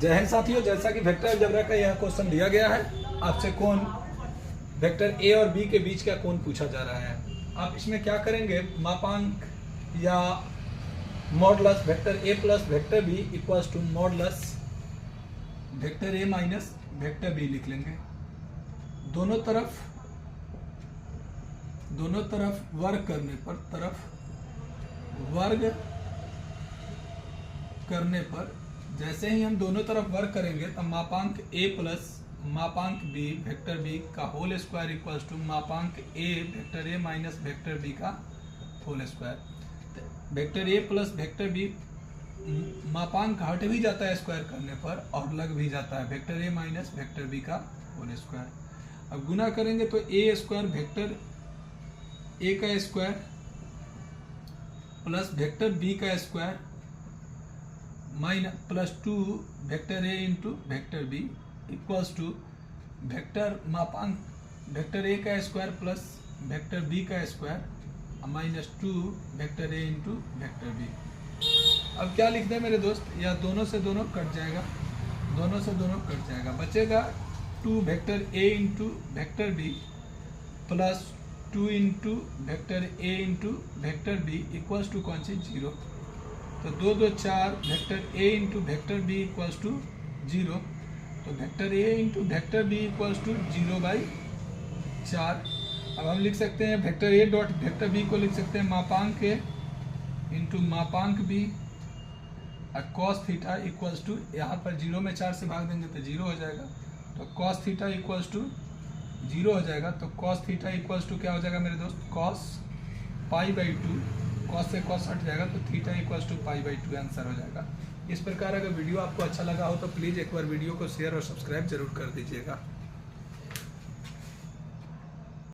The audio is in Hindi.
जय हिंद साथियों, जैसा कि वेक्टर अलजेब्रा का यह क्वेश्चन दिया गया है, आपसे कोण वेक्टर ए और बी के बीच का कोण पूछा जा रहा है। आप इसमें क्या करेंगे, मापांक या modulus vector A plus vector B equals to modulus vector A minus vector B लिख लेंगे। दोनों तरफ वर्ग करने पर जैसे ही हम दोनों तरफ वर्क करेंगे तब मापांक a प्लस मापांक b वेक्टर b का होल स्क्वायर इक्वल्स टू मापांक a vector a minus vector b का whole square. Vector a plus vector b मापांक हट भी जाता है स्क्वायर करने पर और लग भी जाता है, vector a minus vector b का होल स्क्वायर। अब गुना करेंगे तो a स्क्वायर वेक्टर a का स्क्वायर प्लस वेक्टर b का square minus plus 2 vector A into vector B equals to vector मापांक वेक्टर ए का स्क्वायर प्लस वेक्टर बी का square minus 2 vector A into vector B. अब क्या लिख दें मेरे दोस्त, या दोनों से दोनों कट जाएगा, बचेगा 2 vector A into vector B plus 2 into vector A into vector B equals to कौन सी 0। तो 2 2 4 vector A into vector B equals to 0। तो vector A into vector B equals to 0/4। अब हम लिख सकते हैं vector A dot vector B को लिख सकते हैं मापांक ए इंटू मापांक बी और कॉस थीटा इक्वल्स टू, यहाँ पर 0 में 4 से भाग देंगे तो 0 हो जाएगा, तो कॉस थीटा इक्वल्स टू 0 हो जाएगा। तो कॉस थीटा इक्वल्स टू क्या हो जाएगा मेरे दोस्त, कॉस π/2। कॉस से कॉस हट जाएगा तो थीटा इक्वल्स टू π/2 आंसर हो जाएगा। इस प्रकार अगर वीडियो आपको अच्छा लगा हो तो प्लीज़ एक बार वीडियो को शेयर और सब्सक्राइब जरूर कर दीजिएगा।